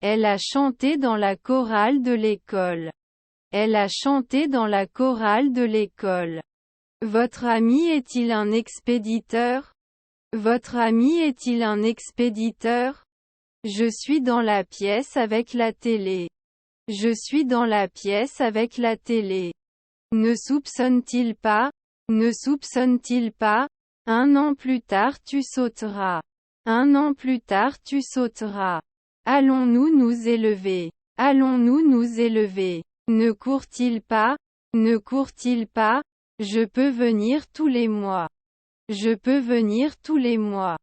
Elle a chanté dans la chorale de l'école. Elle a chanté dans la chorale de l'école. Votre ami est-il un expéditeur? Votre ami est-il un expéditeur? Je suis dans la pièce avec la télé. Je suis dans la pièce avec la télé. Ne soupçonne-t-il pas? Ne soupçonne-t-il pas? 1 an plus tard tu sauteras. 1 an plus tard tu sauteras. Allons-nous nous élever? Allons-nous nous élever? Ne court-il pas? Ne court-il pas? Je peux venir tous les mois. Je peux venir tous les mois.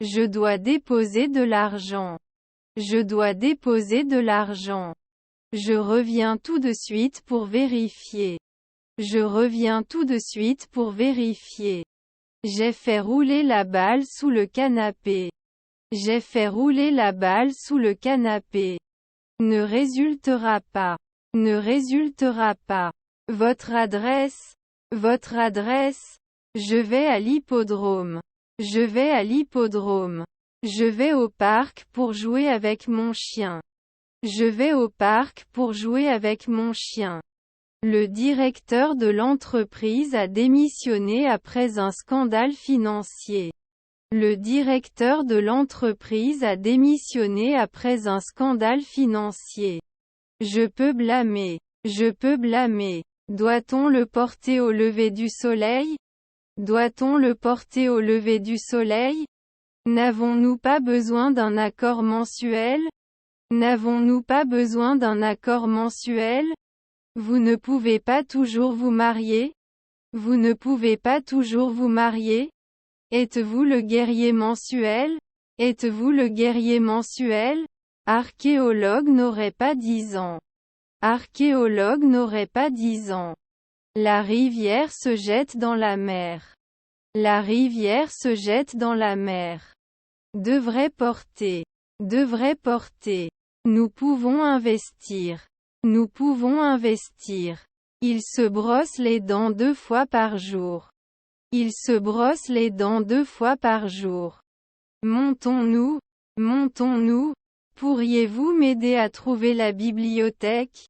Je dois déposer de l'argent. Je dois déposer de l'argent. Je reviens tout de suite pour vérifier. Je reviens tout de suite pour vérifier. J'ai fait rouler la balle sous le canapé. J'ai fait rouler la balle sous le canapé. Ne résultera pas. Ne résultera pas. Votre adresse? Votre adresse? Je vais à l'hippodrome. Je vais à l'hippodrome. Je vais au parc pour jouer avec mon chien. Je vais au parc pour jouer avec mon chien. Le directeur de l'entreprise a démissionné après un scandale financier. Le directeur de l'entreprise a démissionné après un scandale financier. Je peux blâmer. Je peux blâmer. Doit-on le porter au lever du soleil? Doit-on le porter au lever du soleil? N'avons-nous pas besoin d'un accord mensuel? N'avons-nous pas besoin d'un accord mensuel? Vous ne pouvez pas toujours vous marier? Vous ne pouvez pas toujours vous marier? Êtes-vous le guerrier mensuel? Êtes-vous le guerrier mensuel? Archéologue n'aurait pas 10 ans. Archéologue n'aurait pas 10 ans. La rivière se jette dans la mer. La rivière se jette dans la mer. Devrait porter. Devrait porter. Nous pouvons investir. Nous pouvons investir. Il se brosse les dents 2 fois par jour. Il se brosse les dents 2 fois par jour. Montons-nous. Montons-nous. Pourriez-vous m'aider à trouver la bibliothèque?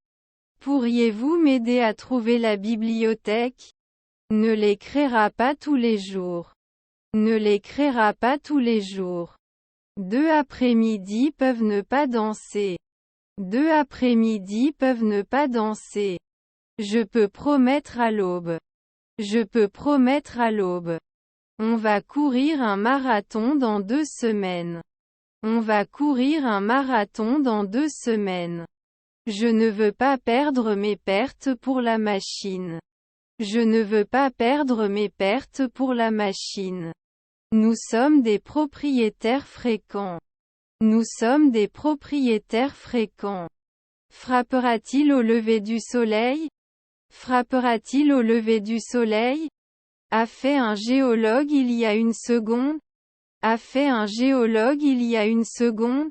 Pourriez-vous m'aider à trouver la bibliothèque? Ne les créera pas tous les jours. Ne les créera pas tous les jours. 2 après-midi peuvent ne pas danser. 2 après-midi peuvent ne pas danser. Je peux promettre à l'aube. Je peux promettre à l'aube. On va courir un marathon dans 2 semaines. On va courir un marathon dans 2 semaines. Je ne veux pas perdre mes pertes pour la machine. Je ne veux pas perdre mes pertes pour la machine. Nous sommes des propriétaires fréquents. Nous sommes des propriétaires fréquents. Frappera-t-il au lever du soleil? Frappera-t-il au lever du soleil? A fait un géologue il y a une seconde? A fait un géologue il y a une seconde?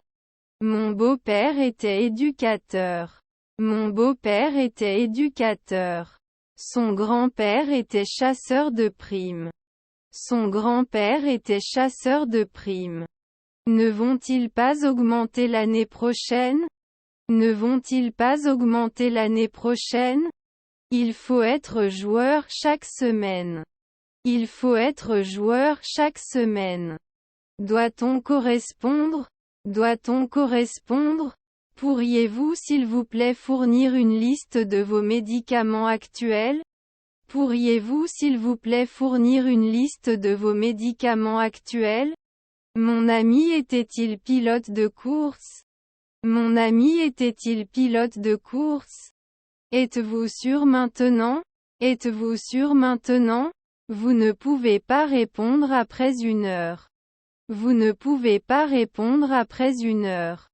Mon beau-père était éducateur. Mon beau-père était éducateur. Son grand-père était chasseur de primes. Son grand-père était chasseur de primes. Ne vont-ils pas augmenter l'année prochaine? Ne vont-ils pas augmenter l'année prochaine? Il faut être joueur chaque semaine. Il faut être joueur chaque semaine. Doit-on correspondre? Doit-on correspondre? Pourriez-vous s'il vous plaît fournir une liste de vos médicaments actuels? Pourriez-vous s'il vous plaît fournir une liste de vos médicaments actuels? Mon ami était-il pilote de course? Mon ami était-il pilote de course? Êtes-vous sûr maintenant? Êtes-vous sûr maintenant? Vous ne pouvez pas répondre après 1 heure. Vous ne pouvez pas répondre après 1 heure.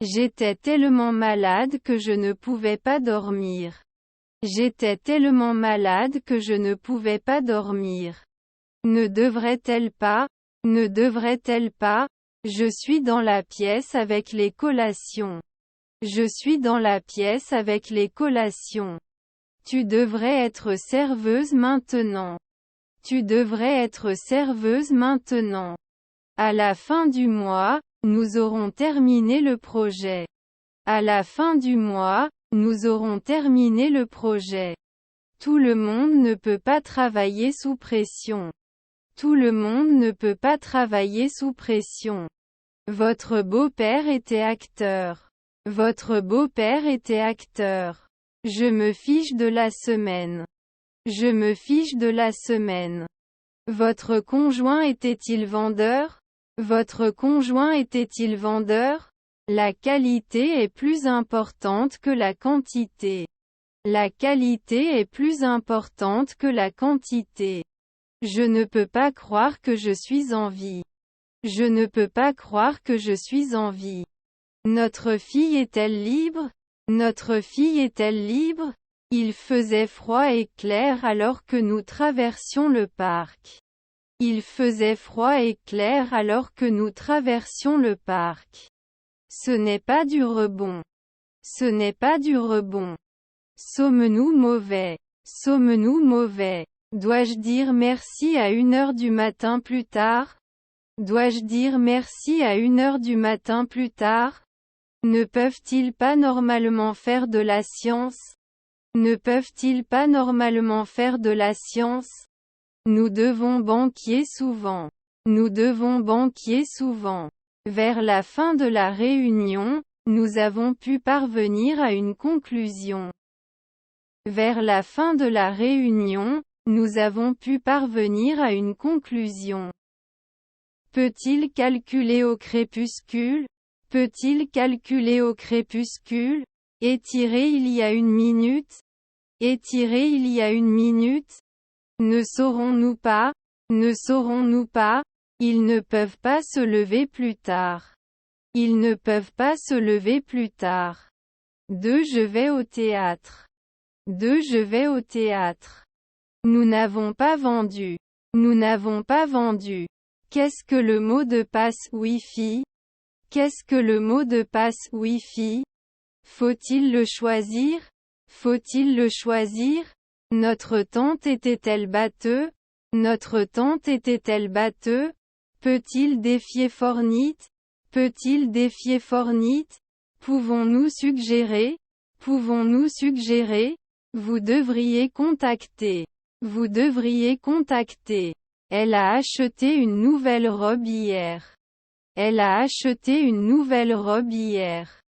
J'étais tellement malade que je ne pouvais pas dormir. J'étais tellement malade que je ne pouvais pas dormir. Ne devrait-elle pas? Ne devrait-elle pas? Je suis dans la pièce avec les collations. Je suis dans la pièce avec les collations. Tu devrais être serveuse maintenant. Tu devrais être serveuse maintenant. À la fin du mois, nous aurons terminé le projet. À la fin du mois, nous aurons terminé le projet. Tout le monde ne peut pas travailler sous pression. Tout le monde ne peut pas travailler sous pression. Votre beau-père était acteur. Votre beau-père était acteur. Je me fiche de la semaine. Je me fiche de la semaine. Votre conjoint était-il vendeur? Votre conjoint était-il vendeur? La qualité est plus importante que la quantité. La qualité est plus importante que la quantité. Je ne peux pas croire que je suis en vie. Je ne peux pas croire que je suis en vie. Notre fille est-elle libre? Notre fille est-elle libre? Il faisait froid et clair alors que nous traversions le parc. Il faisait froid et clair alors que nous traversions le parc. Ce n'est pas du rebond. Ce n'est pas du rebond. Sommes-nous mauvais? Sommes-nous mauvais? Dois-je dire merci à 1h du matin plus tard? Dois-je dire merci à 1h du matin plus tard? Ne peuvent-ils pas normalement faire de la science? Ne peuvent-ils pas normalement faire de la science? Nous devons banquier souvent. Nous devons banquier souvent. Vers la fin de la réunion, nous avons pu parvenir à une conclusion. Vers la fin de la réunion, nous avons pu parvenir à une conclusion. Peut-il calculer au crépuscule? Peut-il calculer au crépuscule? Étirer il y a 1 minute? Étirer il y a 1 minute? Ne saurons-nous pas? Ne saurons-nous pas? Ils ne peuvent pas se lever plus tard. Ils ne peuvent pas se lever plus tard. 2 Je vais au théâtre. 2 Je vais au théâtre. Nous n'avons pas vendu. Nous n'avons pas vendu. Qu'est-ce que le mot de passe Wi-Fi? Qu'est-ce que le mot de passe Wi-Fi? Faut-il le choisir? Faut-il le choisir? Notre tante était-elle batteuse? Notre tante était-elle batteuse? Peut-il défier Fortnite? Peut-il défier Fortnite? Pouvons-nous suggérer? Pouvons-nous suggérer? Vous devriez contacter. Vous devriez contacter. Elle a acheté une nouvelle robe hier. Elle a acheté une nouvelle robe hier.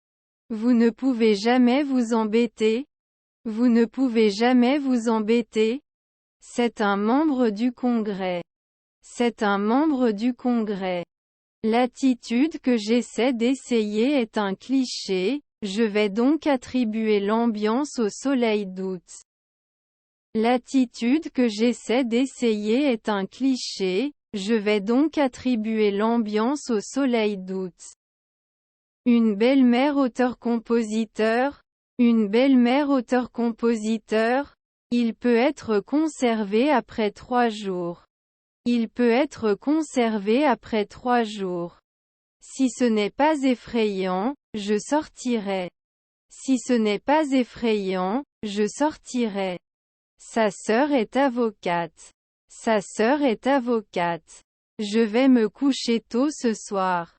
Vous ne pouvez jamais vous embêter. Vous ne pouvez jamais vous embêter. C'est un membre du Congrès. C'est un membre du Congrès. L'attitude que j'essaie d'essayer est un cliché, je vais donc attribuer l'ambiance au soleil d'août. L'attitude que j'essaie d'essayer est un cliché, je vais donc attribuer l'ambiance au soleil d'août. Une belle-mère auteur-compositeur? Une belle-mère auteur-compositeur? Il peut être conservé après 3 jours. Il peut être conservé après 3 jours. Si ce n'est pas effrayant, je sortirai. Si ce n'est pas effrayant, je sortirai. Sa sœur est avocate. Sa sœur est avocate. Je vais me coucher tôt ce soir.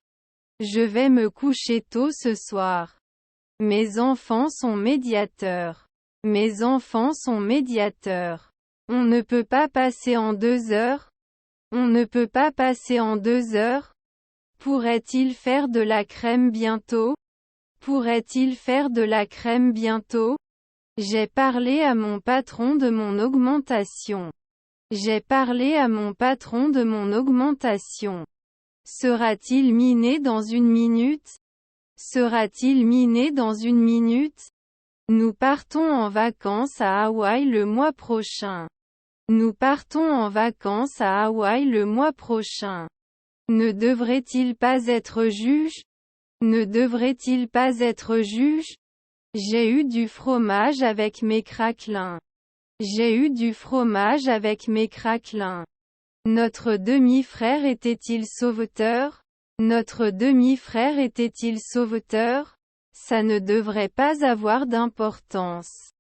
Je vais me coucher tôt ce soir. Mes enfants sont médiateurs. Mes enfants sont médiateurs. On ne peut pas passer en 2 heures? On ne peut pas passer en 2 heures? Pourrait-il faire de la crème bientôt? Pourrait-il faire de la crème bientôt? J'ai parlé à mon patron de mon augmentation. J'ai parlé à mon patron de mon augmentation. Sera-t-il miné dans 1 minute? Sera-t-il miné dans 1 minute? Nous partons en vacances à Hawaï le mois prochain. Nous partons en vacances à Hawaï le mois prochain. Ne devrait-il pas être juge? Ne devrait-il pas être juge? J'ai eu du fromage avec mes craquelins. J'ai eu du fromage avec mes craquelins. Notre demi-frère était-il sauveteur? Notre demi-frère était-il sauveteur? Ça ne devrait pas avoir d'importance.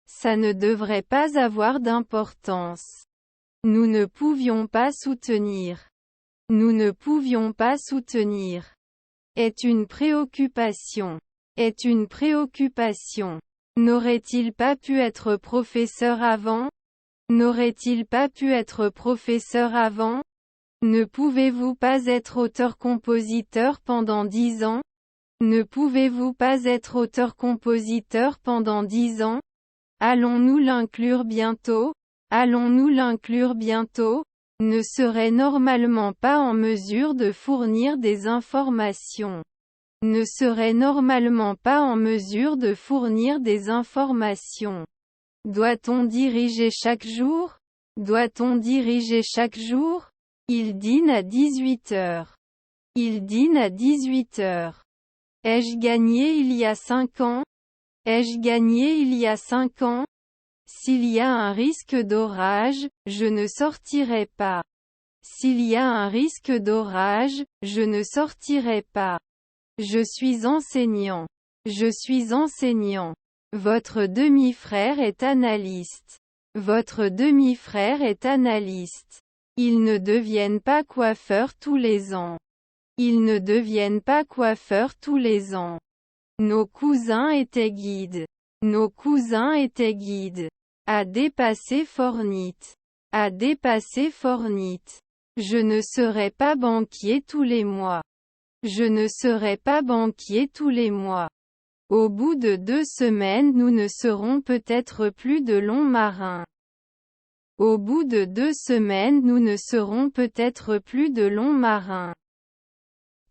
Ça ne devrait pas avoir d'importance. Nous ne pouvions pas soutenir. Nous ne pouvions pas soutenir. Est une préoccupation. est une préoccupation. N'aurait-il pas pu être professeur avant? N'aurait-il pas pu être professeur avant? Ne pouvez-vous pas être auteur-compositeur pendant 10 ans? Ne pouvez-vous pas être auteur-compositeur pendant 10 ans? Allons-nous l'inclure bientôt? Allons-nous l'inclure bientôt? Ne serait normalement pas en mesure de fournir des informations. Ne serait normalement pas en mesure de fournir des informations. Doit-on diriger chaque jour? Doit-on diriger chaque jour? Il dîne à 18 heures. Il dîne à 18 heures. Ai-je gagné il y a 5 ans? Ai-je gagné il y a 5 ans? S'il y a un risque d'orage, je ne sortirai pas. S'il y a un risque d'orage, je ne sortirai pas. Je suis enseignant. Je suis enseignant. Votre demi-frère est analyste. Votre demi-frère est analyste. Ils ne deviennent pas coiffeurs tous les ans. Ils ne deviennent pas coiffeurs tous les ans. Nos cousins étaient guides. Nos cousins étaient guides. À dépasser Fornite. À dépasser Fornite. Je ne serai pas banquier tous les mois. Je ne serai pas banquier tous les mois. Au bout de 2 semaines nous ne serons peut-être plus de longs marins. Au bout de 2 semaines nous ne serons peut-être plus de longs marins.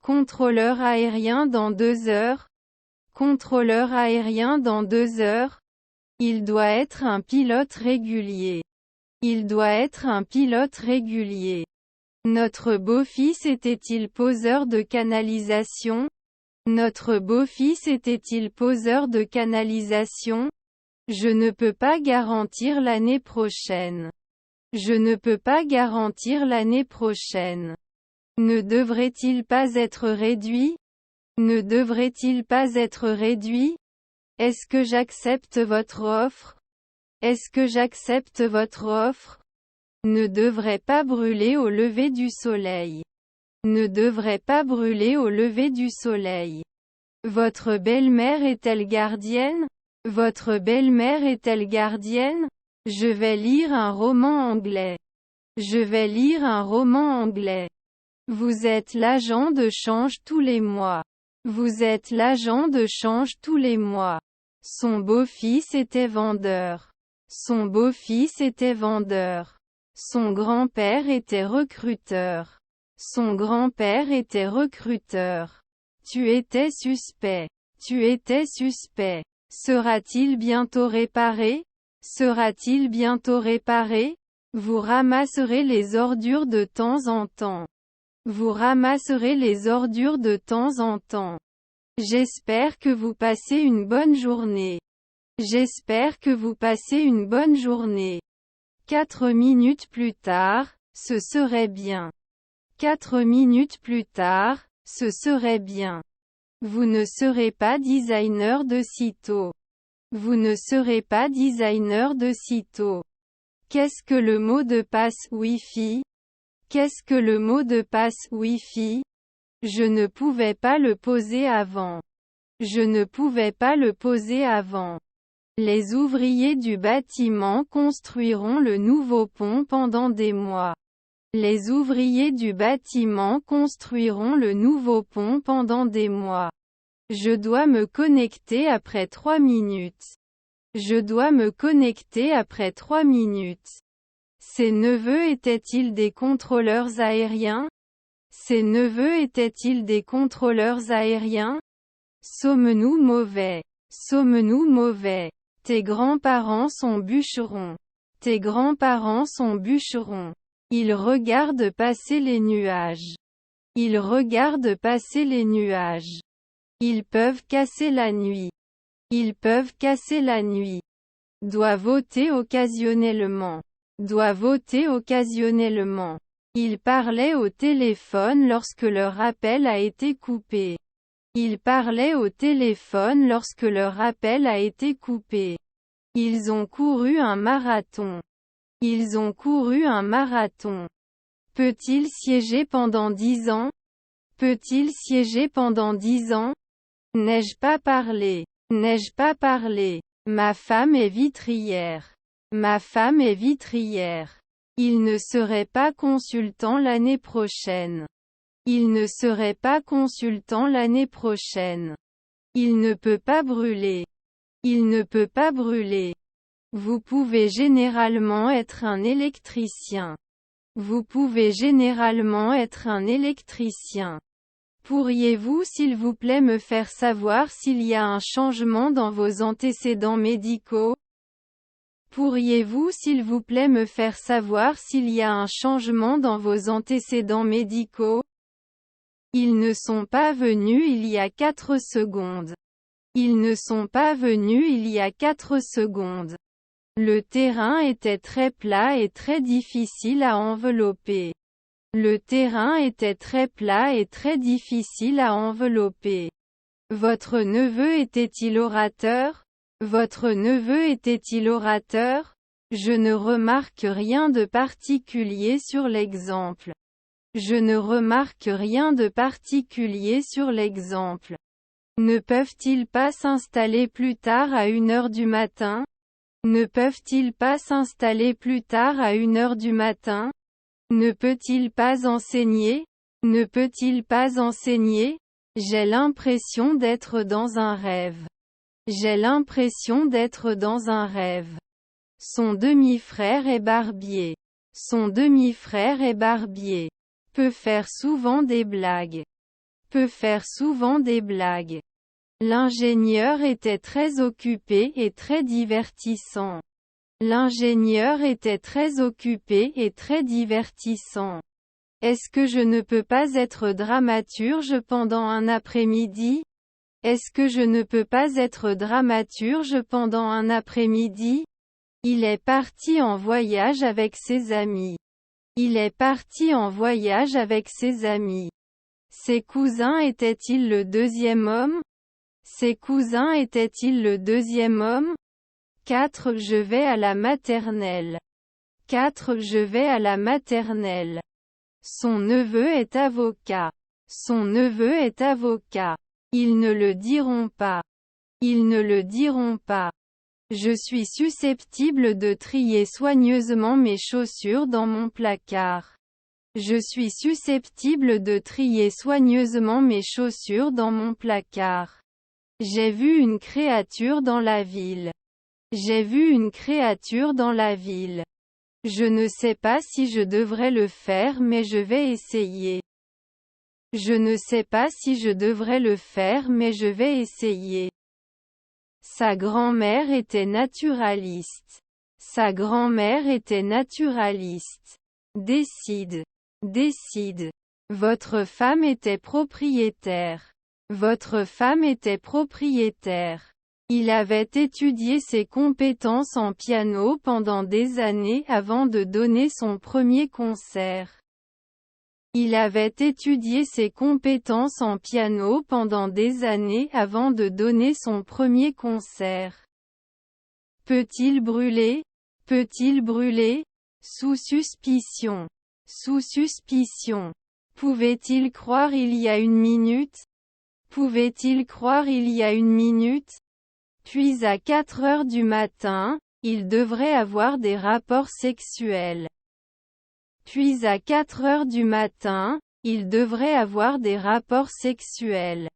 Contrôleur aérien dans 2 heures. Contrôleur aérien dans 2 heures. Il doit être un pilote régulier. Il doit être un pilote régulier. Notre beau-fils était-il poseur de canalisation? Notre beau-fils était-il poseur de canalisation? Je ne peux pas garantir l'année prochaine. Je ne peux pas garantir l'année prochaine. Ne devrait-il pas être réduit? Ne devrait-il pas être réduit? Est-ce que j'accepte votre offre? Est-ce que j'accepte votre offre? Ne devrait pas brûler au lever du soleil. Ne devrait pas brûler au lever du soleil. Votre belle-mère est-elle gardienne? Votre belle-mère est-elle gardienne? Je vais lire un roman anglais. Je vais lire un roman anglais. Vous êtes l'agent de change tous les mois. Vous êtes l'agent de change tous les mois. Son beau-fils était vendeur. Son beau-fils était vendeur. Son grand-père était recruteur. Son grand-père était recruteur. Tu étais suspect. Tu étais suspect. Sera-t-il bientôt réparé? Sera-t-il bientôt réparé? Vous ramasserez les ordures de temps en temps. Vous ramasserez les ordures de temps en temps. J'espère que vous passez une bonne journée. J'espère que vous passez une bonne journée. 4 minutes plus tard, ce serait bien. 4 minutes plus tard, ce serait bien. Vous ne serez pas designer de sitôt. Vous ne serez pas designer de sitôt. Qu'est-ce que le mot de passe Wi-Fi? Qu'est-ce que le mot de passe Wi-Fi? Je ne pouvais pas le poser avant. Je ne pouvais pas le poser avant. Les ouvriers du bâtiment construiront le nouveau pont pendant des mois. Les ouvriers du bâtiment construiront le nouveau pont pendant des mois. Je dois me connecter après 3 minutes. Je dois me connecter après 3 minutes. Ses neveux étaient-ils des contrôleurs aériens? Ses neveux étaient-ils des contrôleurs aériens? Sommes-nous mauvais? Sommes-nous mauvais? Tes grands-parents sont bûcherons. Tes grands-parents sont bûcherons. Ils regardent passer les nuages. Ils regardent passer les nuages. Ils peuvent casser la nuit. Ils peuvent casser la nuit. Doit voter occasionnellement. Doit voter occasionnellement. Ils parlaient au téléphone lorsque leur appel a été coupé. Ils parlaient au téléphone lorsque leur appel a été coupé. Ils ont couru un marathon. Ils ont couru un marathon. Peut-il siéger pendant 10 ans? Peut-il siéger pendant 10 ans? N'ai-je pas parlé? N'ai-je pas parlé? Ma femme est vitrière. Ma femme est vitrière. Il ne serait pas consultant l'année prochaine. Il ne serait pas consultant l'année prochaine. Il ne peut pas brûler. Il ne peut pas brûler. Vous pouvez généralement être un électricien. Vous pouvez généralement être un électricien. Pourriez-vous s'il vous plaît me faire savoir s'il y a un changement dans vos antécédents médicaux? Pourriez-vous s'il vous plaît me faire savoir s'il y a un changement dans vos antécédents médicaux? Ils ne sont pas venus il y a 4 secondes. Ils ne sont pas venus il y a 4 secondes. Le terrain était très plat et très difficile à envelopper. Le terrain était très plat et très difficile à envelopper. Votre neveu était-il orateur? Votre neveu était-il orateur? Je ne remarque rien de particulier sur l'exemple. Je ne remarque rien de particulier sur l'exemple. Ne peuvent-ils pas s'installer plus tard à 1 heure du matin? Ne peuvent-ils pas s'installer plus tard à 1 heure du matin? Ne peut-il pas enseigner? Ne peut-il pas enseigner? J'ai l'impression d'être dans un rêve. J'ai l'impression d'être dans un rêve. Son demi-frère est barbier. Son demi-frère est barbier. Peut faire souvent des blagues. Peut faire souvent des blagues. L'ingénieur était très occupé et très divertissant. L'ingénieur était très occupé et très divertissant. Est-ce que je ne peux pas être dramaturge pendant un après-midi? Est-ce que je ne peux pas être dramaturge pendant un après-midi? Il est parti en voyage avec ses amis. Il est parti en voyage avec ses amis. Ses cousins étaient-ils le deuxième homme? Ses cousins étaient-ils le deuxième homme? 4. Je vais à la maternelle. 4. Je vais à la maternelle. Son neveu est avocat. Son neveu est avocat. Ils ne le diront pas. Ils ne le diront pas. Je suis susceptible de trier soigneusement mes chaussures dans mon placard. Je suis susceptible de trier soigneusement mes chaussures dans mon placard. J'ai vu une créature dans la ville. J'ai vu une créature dans la ville. Je ne sais pas si je devrais le faire mais je vais essayer. Je ne sais pas si je devrais le faire mais je vais essayer. Sa grand-mère était naturaliste. Sa grand-mère était naturaliste. Décide. Décide. Votre femme était propriétaire. Votre femme était propriétaire. Il avait étudié ses compétences en piano pendant des années avant de donner son premier concert. Il avait étudié ses compétences en piano pendant des années avant de donner son premier concert. Peut-il brûler? Peut-il brûler? Sous suspicion. Sous suspicion. Pouvait-il croire il y a 1 minute? Pouvait-il croire il y a 1 minute? Puis à 4 heures du matin, il devrait avoir des rapports sexuels. Puis à 4 heures du matin, il devrait avoir des rapports sexuels.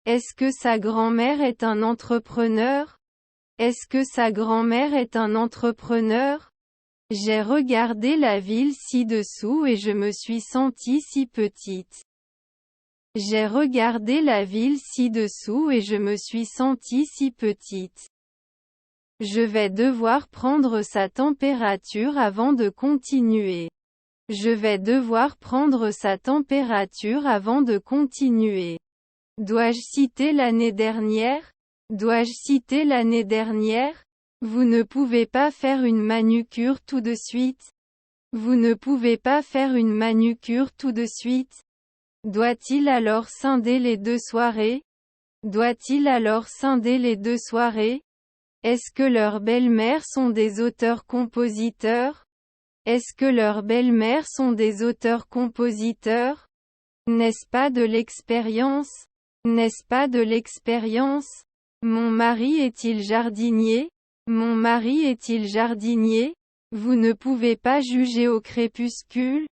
Est-ce que sa grand-mère est un entrepreneur? Est-ce que sa grand-mère est un entrepreneur? J'ai regardé la ville ci-dessous et je me suis sentie si petite. J'ai regardé la ville ci-dessous et je me suis sentie si petite. Je vais devoir prendre sa température avant de continuer. Je vais devoir prendre sa température avant de continuer. Dois-je citer l'année dernière? Dois-je citer l'année dernière? Vous ne pouvez pas faire une manucure tout de suite? Vous ne pouvez pas faire une manucure tout de suite? Doit-il alors scinder les 2 soirées? Doit-il alors scinder les 2 soirées? Est-ce que leurs belles-mères sont des auteurs-compositeurs? Est-ce que leurs belles-mères sont des auteurs-compositeurs? N'est-ce pas de l'expérience? N'est-ce pas de l'expérience? Mon mari est-il jardinier? Mon mari est-il jardinier? Vous ne pouvez pas juger au crépuscule?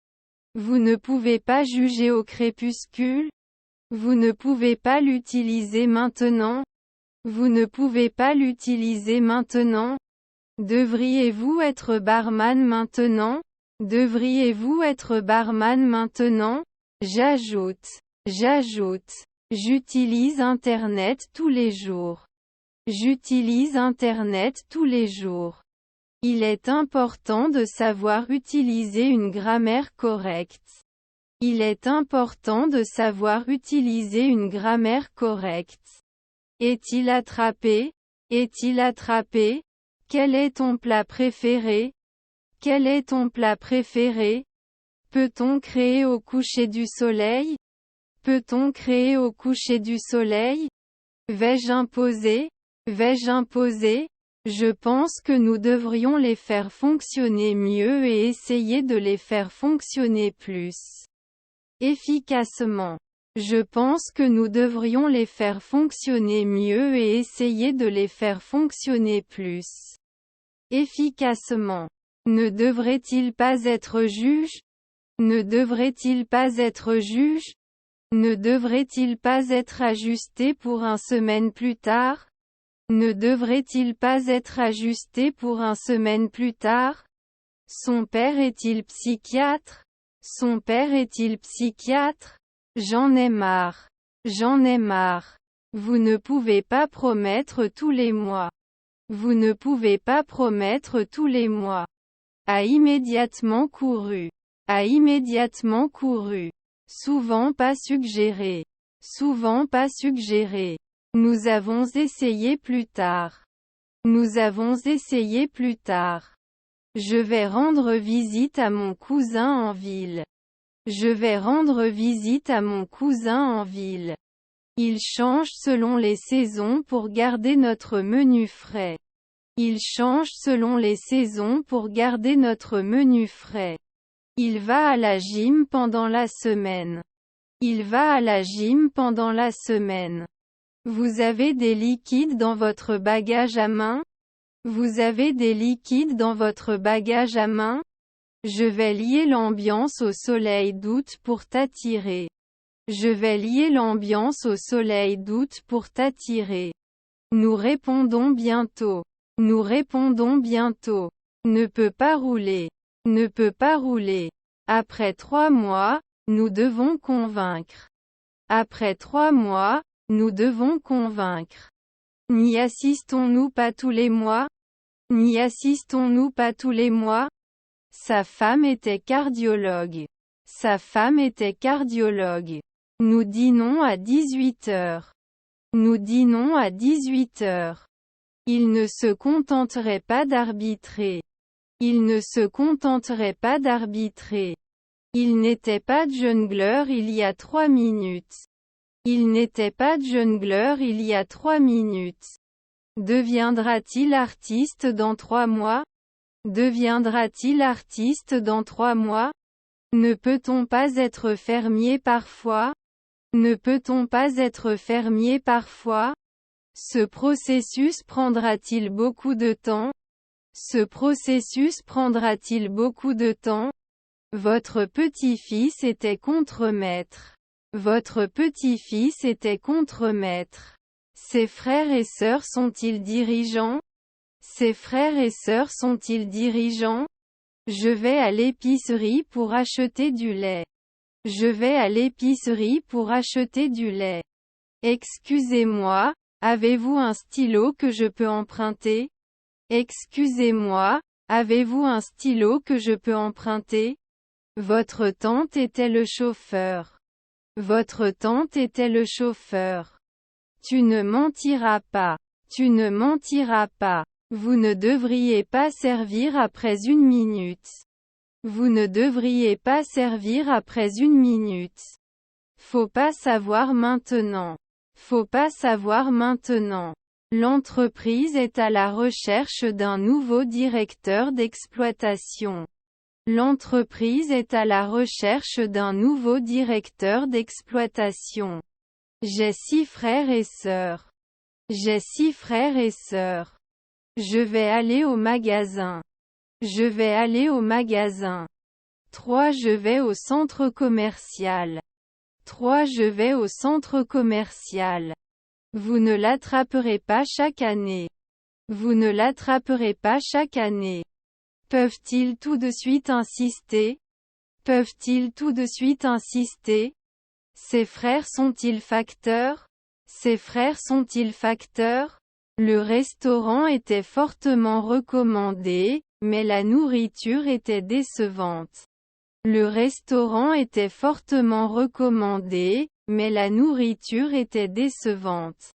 Vous ne pouvez pas juger au crépuscule? Vous ne pouvez pas l'utiliser maintenant? Vous ne pouvez pas l'utiliser maintenant? Devriez-vous être barman maintenant? Devriez-vous être barman maintenant? J'ajoute. J'utilise Internet tous les jours. J'utilise Internet tous les jours. Il est important de savoir utiliser une grammaire correcte. Il est important de savoir utiliser une grammaire correcte. Est-il attrapé? Est-il attrapé? Quel est ton plat préféré? Quel est ton plat préféré? Peut-on créer au coucher du soleil? Peut-on créer au coucher du soleil? Vais-je imposer? Vais-je imposer? Je pense que nous devrions les faire fonctionner mieux et essayer de les faire fonctionner plus efficacement. Je pense que nous devrions les faire fonctionner mieux et essayer de les faire fonctionner plus efficacement. Ne devrait-il pas être juge? Ne devrait-il pas être juge? Ne devrait-il pas être ajusté pour une semaine plus tard? Ne devrait-il pas être ajusté pour une semaine plus tard? Son père est-il psychiatre? Son père est-il psychiatre? J'en ai marre. J'en ai marre. Vous ne pouvez pas promettre tous les mois. Vous ne pouvez pas promettre tous les mois. A immédiatement couru. A immédiatement couru. Souvent pas suggéré. Souvent pas suggéré. Nous avons essayé plus tard. Nous avons essayé plus tard. Je vais rendre visite à mon cousin en ville. Je vais rendre visite à mon cousin en ville. Il change selon les saisons pour garder notre menu frais. Il change selon les saisons pour garder notre menu frais. Il va à la gym pendant la semaine. Il va à la gym pendant la semaine. Vous avez des liquides dans votre bagage à main? Vous avez des liquides dans votre bagage à main? Je vais lier l'ambiance au soleil d'août pour t'attirer. Je vais lier l'ambiance au soleil d'août pour t'attirer. Nous répondons bientôt. Nous répondons bientôt. Ne peut pas rouler. Ne peut pas rouler. Après 3 mois, nous devons convaincre. Après 3 mois, nous devons convaincre. N'y assistons-nous pas tous les mois? N'y assistons-nous pas tous les mois? Sa femme était cardiologue. Sa femme était cardiologue. Nous dînons à 18 heures. Nous dînons à 18 heures. Il ne se contenterait pas d'arbitrer. Il ne se contenterait pas d'arbitrer. Il n'était pas jongleur il y a 3 minutes. Il n'était pas jongleur il y a 3 minutes. Deviendra-t-il artiste dans 3 mois? Deviendra-t-il artiste dans 3 mois? Ne peut-on pas être fermier parfois? Ne peut-on pas être fermier parfois? Ce processus prendra-t-il beaucoup de temps? Ce processus prendra-t-il beaucoup de temps? Votre petit-fils était contremaître. Votre petit-fils était contremaître. Ses frères et sœurs sont-ils dirigeants? Ses frères et sœurs sont-ils dirigeants? Je vais à l'épicerie pour acheter du lait. Je vais à l'épicerie pour acheter du lait. Excusez-moi, avez-vous un stylo que je peux emprunter? Excusez-moi, avez-vous un stylo que je peux emprunter? Votre tante était le chauffeur. Votre tante était le chauffeur. Tu ne mentiras pas. Tu ne mentiras pas. Vous ne devriez pas servir après 1 minute. Vous ne devriez pas servir après 1 minute. Faut pas savoir maintenant. Faut pas savoir maintenant. L'entreprise est à la recherche d'un nouveau directeur d'exploitation. L'entreprise est à la recherche d'un nouveau directeur d'exploitation. J'ai 6 frères et sœurs. J'ai 6 frères et sœurs. Je vais aller au magasin. Je vais aller au magasin. 3. Je vais au centre commercial. 3. Je vais au centre commercial. Vous ne l'attraperez pas chaque année. Vous ne l'attraperez pas chaque année. Peuvent-ils tout de suite insister? Peuvent-ils tout de suite insister? Ses frères sont-ils facteurs? Ses frères sont-ils facteurs? Le restaurant était fortement recommandé, mais la nourriture était décevante. Le restaurant était fortement recommandé, mais la nourriture était décevante.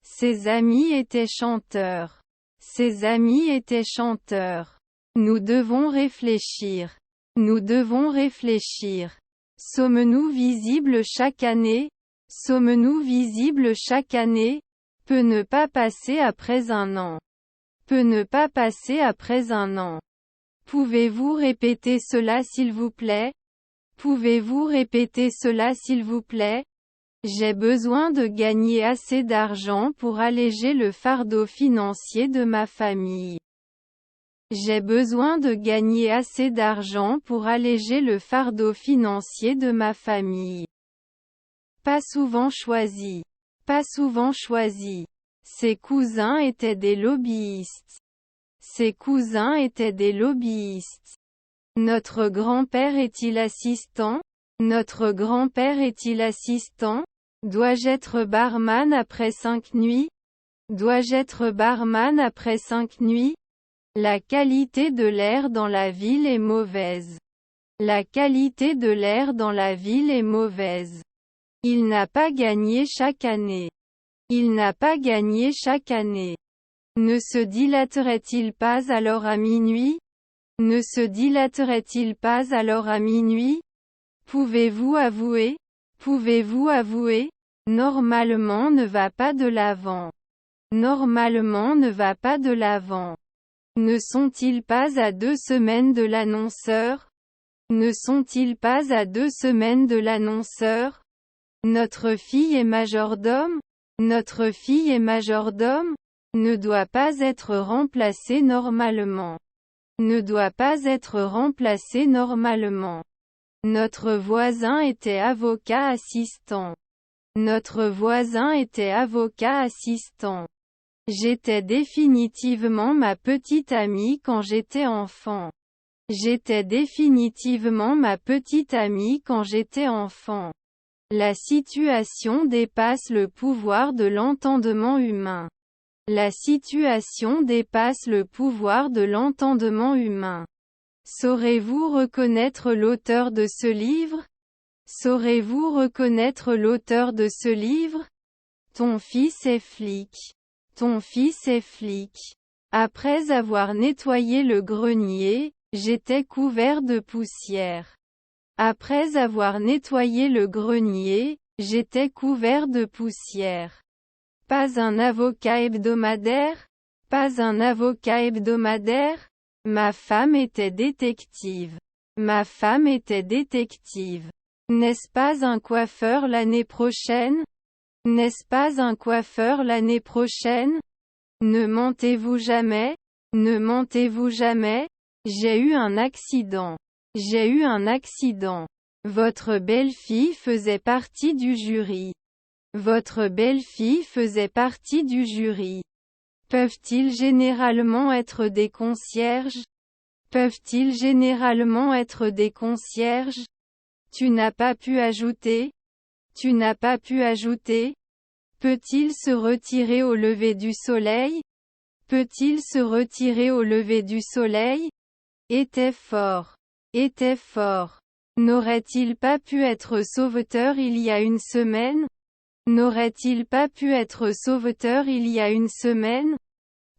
Ses amis étaient chanteurs. Ses amis étaient chanteurs. Nous devons réfléchir. Nous devons réfléchir. Sommes-nous visibles chaque année? Sommes-nous visibles chaque année? Peut ne pas passer après un an. Peut ne pas passer après un an. Pouvez-vous répéter cela s'il vous plaît? Pouvez-vous répéter cela s'il vous plaît? J'ai besoin de gagner assez d'argent pour alléger le fardeau financier de ma famille. J'ai besoin de gagner assez d'argent pour alléger le fardeau financier de ma famille. Pas souvent choisi. Pas souvent choisi. Ses cousins étaient des lobbyistes. Ses cousins étaient des lobbyistes. Notre grand-père est-il assistant? Notre grand-père est-il assistant? Dois-je être barman après 5 nuits? Dois-je être barman après 5 nuits? La qualité de l'air dans la ville est mauvaise. La qualité de l'air dans la ville est mauvaise. Il n'a pas gagné chaque année. Il n'a pas gagné chaque année. Ne se dilaterait-il pas alors à minuit? Ne se dilaterait-il pas alors à minuit? Pouvez-vous avouer? Pouvez-vous avouer? Normalement ne va pas de l'avant. Normalement ne va pas de l'avant. Ne sont-ils pas à 2 semaines de l'annonceur? Ne sont-ils pas à 2 semaines de l'annonceur? Notre fille est majordome? Notre fille est majordome? Ne doit pas être remplacée normalement. Ne doit pas être remplacée normalement. Notre voisin était avocat assistant. Notre voisin était avocat assistant. J'étais définitivement ma petite amie quand j'étais enfant. J'étais définitivement ma petite amie quand j'étais enfant. La situation dépasse le pouvoir de l'entendement humain. La situation dépasse le pouvoir de l'entendement humain. Saurez-vous reconnaître l'auteur de ce livre? Saurez-vous reconnaître l'auteur de ce livre? Ton fils est flic. Ton fils est flic. Après avoir nettoyé le grenier, j'étais couvert de poussière. Après avoir nettoyé le grenier, j'étais couvert de poussière. Pas un avocat hebdomadaire? Pas un avocat hebdomadaire? Ma femme était détective. Ma femme était détective. N'est-ce pas un coiffeur l'année prochaine? N'est-ce pas un coiffeur l'année prochaine? Ne mentez-vous jamais? Ne mentez-vous jamais? J'ai eu un accident. J'ai eu un accident. Votre belle-fille faisait partie du jury. Votre belle-fille faisait partie du jury. Peuvent-ils généralement être des concierges? Peuvent-ils généralement être des concierges? Tu n'as pas pu ajouter? Tu n'as pas pu ajouter? Peut-il se retirer au lever du soleil? Peut-il se retirer au lever du soleil? Était fort. Était fort. N'aurait-il pas pu être sauveteur il y a une semaine? N'aurait-il pas pu être sauveteur il y a une semaine?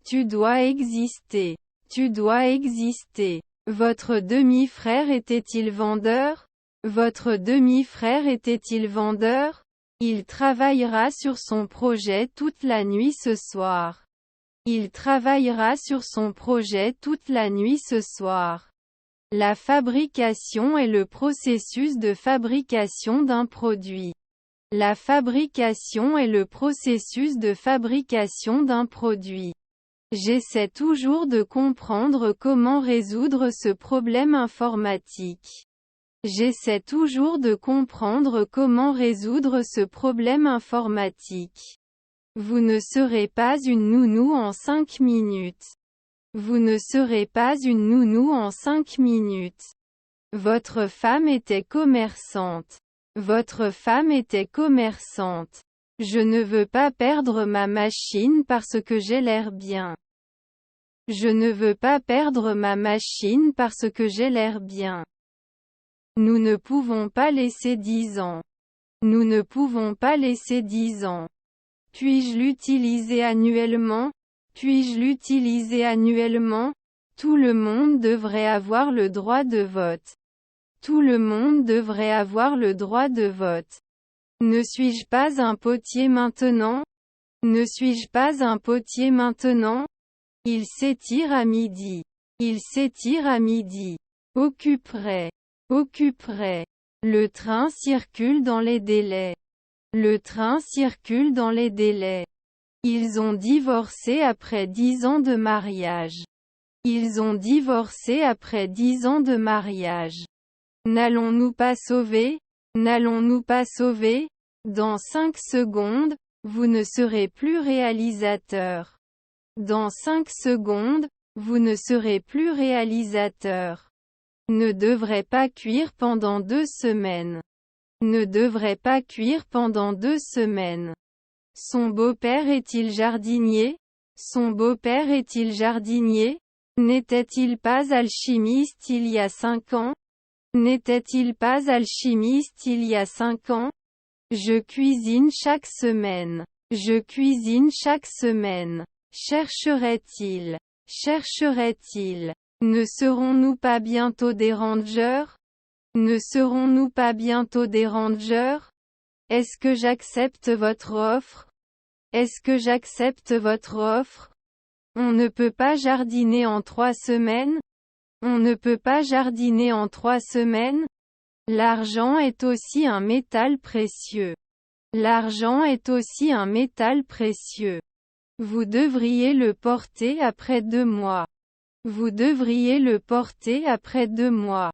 Tu dois exister. Tu dois exister. Votre demi-frère était-il vendeur? Votre demi-frère était-il vendeur? Il travaillera sur son projet toute la nuit ce soir. Il travaillera sur son projet toute la nuit ce soir. La fabrication est le processus de fabrication d'un produit. La fabrication est le processus de fabrication d'un produit. J'essaie toujours de comprendre comment résoudre ce problème informatique. J'essaie toujours de comprendre comment résoudre ce problème informatique. Vous ne serez pas une nounou en 5 minutes. Vous ne serez pas une nounou en 5 minutes. Votre femme était commerçante. Votre femme était commerçante. Je ne veux pas perdre ma machine parce que j'ai l'air bien. Je ne veux pas perdre ma machine parce que j'ai l'air bien. Nous ne pouvons pas laisser 10 ans. Nous ne pouvons pas laisser 10 ans. Puis-je l'utiliser annuellement? Puis-je l'utiliser annuellement? Tout le monde devrait avoir le droit de vote. Tout le monde devrait avoir le droit de vote. Ne suis-je pas un potier maintenant? Ne suis-je pas un potier maintenant? Il s'étire à midi. Il s'étire à midi. Occuperait. Occuperait. Le train circule dans les délais. Le train circule dans les délais. Ils ont divorcé après 10 ans de mariage. Ils ont divorcé après 10 ans de mariage. N'allons-nous pas sauver? N'allons-nous pas sauver? Dans 5 secondes, vous ne serez plus réalisateur. Dans 5 secondes, vous ne serez plus réalisateur. Ne devrait pas cuire pendant 2 semaines. Ne devrait pas cuire pendant 2 semaines. Son beau-père est-il jardinier? Son beau-père est-il jardinier? N'était-il pas alchimiste il y a 5 ans? N'était-il pas alchimiste il y a 5 ans? Je cuisine chaque semaine. Je cuisine chaque semaine. Chercherait-il? Chercherait-il? Ne serons-nous pas bientôt des rangers? Ne serons-nous pas bientôt des rangers? Est-ce que j'accepte votre offre? Est-ce que j'accepte votre offre? On ne peut pas jardiner en 3 semaines? On ne peut pas jardiner en 3 semaines? L'argent est aussi un métal précieux. L'argent est aussi un métal précieux. Vous devriez le porter après 2 mois. Vous devriez le porter après 2 mois.